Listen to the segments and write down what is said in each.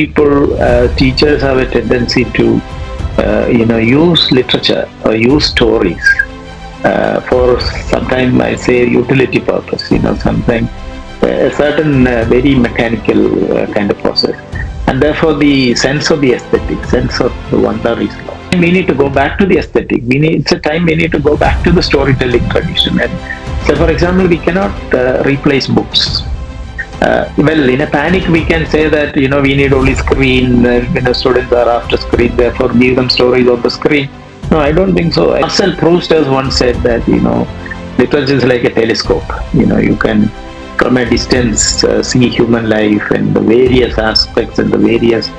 People, teachers have a tendency to, use literature or use stories for sometimes I say utility purpose. Sometimes a certain very mechanical kind of process, and therefore the sense of the aesthetic, sense of the wonder is lost. We need to go back to the aesthetic. It's a time we need to go back to the storytelling tradition. And so, for example, we cannot replace books. Well, in a panic, we can say that we need only screen. Students are after screen, therefore give them stories on the screen. No, I don't think so. Marcel Proust has once said that literature is like a telescope. You can from a distance see human life and the various aspects and the various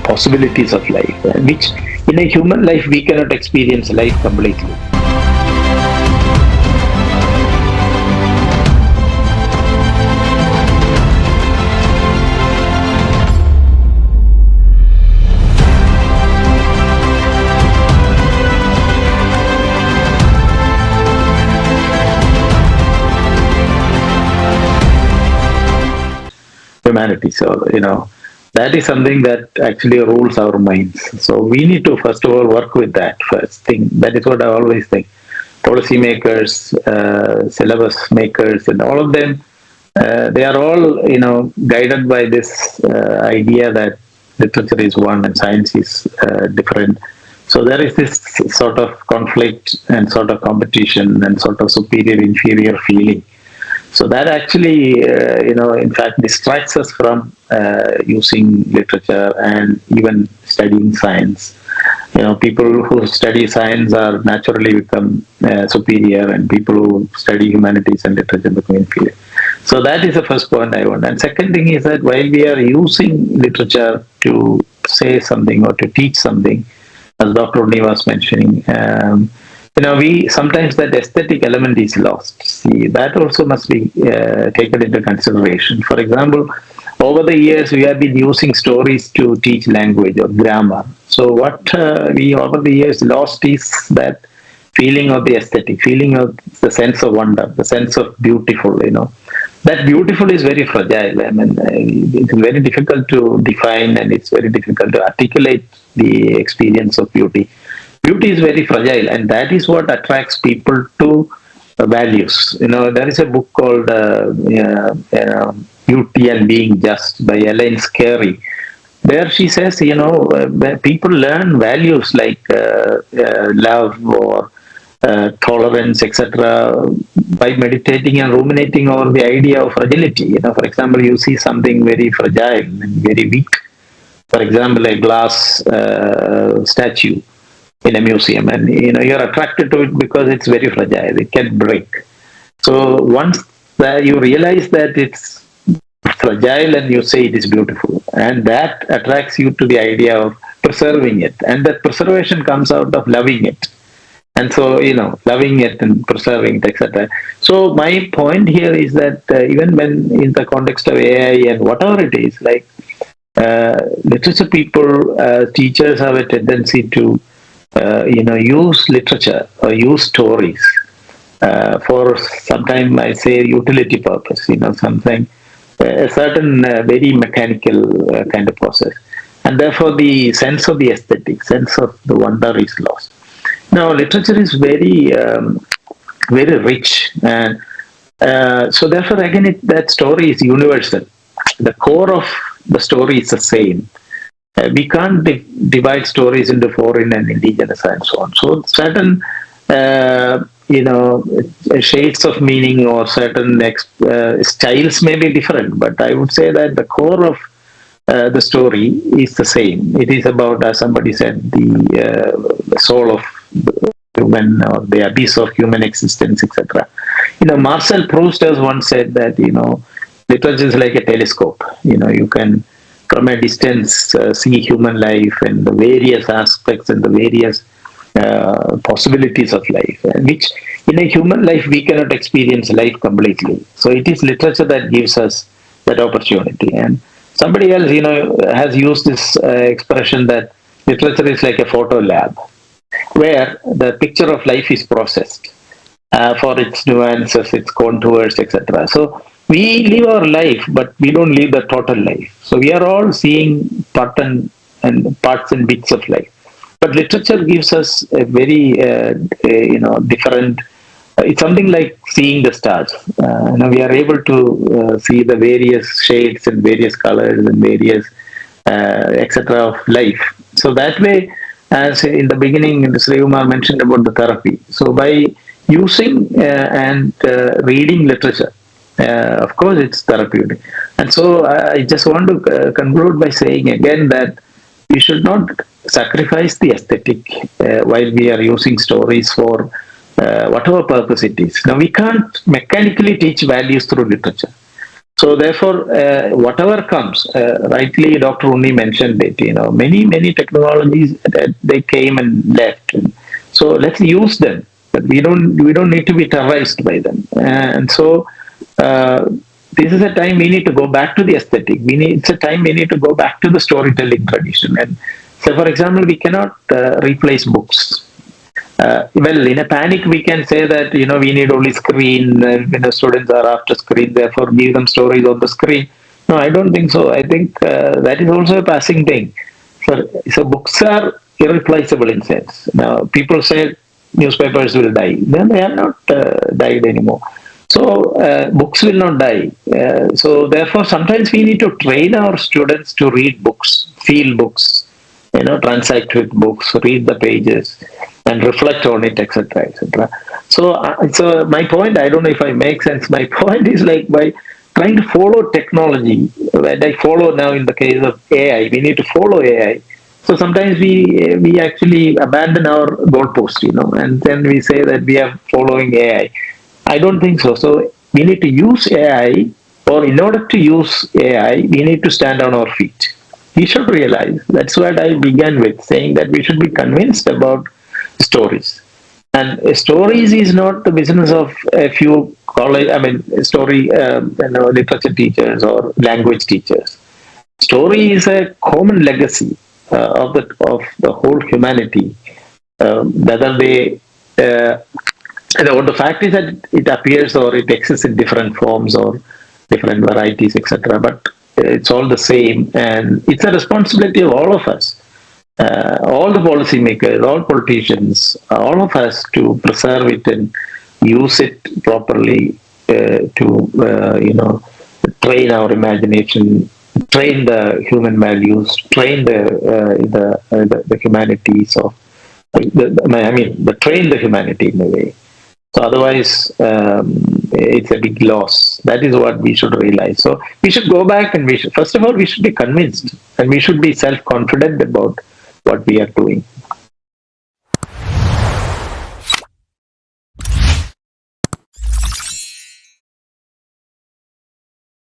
possibilities of life, which in a human life we cannot experience life completely. Humanity. So, that is something that actually rules our minds. So we need to first of all work with that first thing. That is what I always think. Policy makers, syllabus makers, and all of them, they are all, guided by this idea that literature is one and science is different. So there is this sort of conflict and sort of competition and sort of superior-inferior feeling. So that actually, in fact, distracts us from using literature and even studying science. People who study science are naturally become superior, and people who study humanities and literature become inferior. So that is the first point I want. And second thing is that while we are using literature to say something or to teach something, as Dr. Uni was mentioning, we sometimes that aesthetic element is lost. See, that also must be taken into consideration. For example, over the years we have been using stories to teach language or grammar. So what we over the years lost is that feeling of the aesthetic, feeling of the sense of wonder, the sense of beautiful. That beautiful is very fragile. I mean, it's very difficult to define, and it's very difficult to articulate the experience of beauty. Beauty is very fragile, and that is what attracts people to values. There is a book called Beauty and Being Just by Elaine Scarry, where she says, people learn values like love or tolerance, etc., by meditating and ruminating over the idea of fragility. For example, you see something very fragile and very weak. For example, a glass statue in a museum, and you're attracted to it because it's very fragile, it can break. So once you realize that it's fragile, and you say it is beautiful, and that attracts you to the idea of preserving it, and that preservation comes out of loving it. And so loving it and preserving it, etc. So my point here is that even when in the context of AI and whatever it is, like literature people, teachers have a tendency to use literature or use stories for sometimes I say utility purpose. Sometimes a certain very mechanical kind of process, and therefore the sense of the aesthetic, sense of the wonder is lost. Now, literature is very, very rich, and so therefore again that story is universal. The core of the story is the same. We can't divide stories into foreign and indigenous and so on. So certain, shades of meaning or certain styles may be different, but I would say that the core of the story is the same. It is about, as somebody said, the soul of the human or the abyss of human existence, etc. Marcel Proust has once said that, literature is like a telescope. You can from a distance see human life and the various aspects and the various possibilities of life, which in a human life we cannot experience life completely. So it is literature that gives us that opportunity. And somebody else, has used this expression that literature is like a photo lab, where the picture of life is processed for its nuances, its contours, etc. So we live our life, but we don't live the total life. So we are all seeing and parts and bits of life. But literature gives us a very, different. It's something like seeing the stars. We are able to see the various shades and various colors and various etc. of life. So that way, as in the beginning, Sri Umar mentioned about the therapy. So by using and reading literature, of course, it's therapeutic. And so I just want to conclude by saying again that we should not sacrifice the aesthetic while we are using stories for whatever purpose it is. Now, we can't mechanically teach values through literature. So therefore, whatever comes, rightly Dr. Unni mentioned it. Many technologies that they came and left. So let's use them, but we don't need to be terrorized by them. And so this is a time we need to go back to the aesthetic. It's a time we need to go back to the storytelling tradition. And so, for example, we cannot replace books. Well, in a panic, we can say that we need only screen. Students are after screen, therefore give them stories on the screen. No, I don't think so. I think that is also a passing thing. So books are irreplaceable in sense. Now, people say newspapers will die. Then they have not died anymore. So books will not die. So therefore, sometimes we need to train our students to read books, feel books, transact with books, read the pages, and reflect on it, etc., etc. So my point, I don't know if I make sense. My point is like by trying to follow technology, when I follow now in the case of AI, we need to follow AI. So sometimes we actually abandon our goalpost, and then we say that we are following AI. I don't think so. So we need to use AI, or in order to use AI, we need to stand on our feet. We should realize, that's what I began with, saying that we should be convinced about stories. And stories is not the business of a few literature teachers or language teachers. Story is a common legacy of the whole humanity. Whether they the fact is that it appears or it exists in different forms or different varieties, etc. But it's all the same, and it's a responsibility of all of us, all the policymakers, all politicians, all of us to preserve it and use it properly to train our imagination, train the human values, train the humanities of train the humanity in a way. So otherwise, it's a big loss. That is what we should realize. So we should go back and first of all, we should be convinced and we should be self-confident about what we are doing.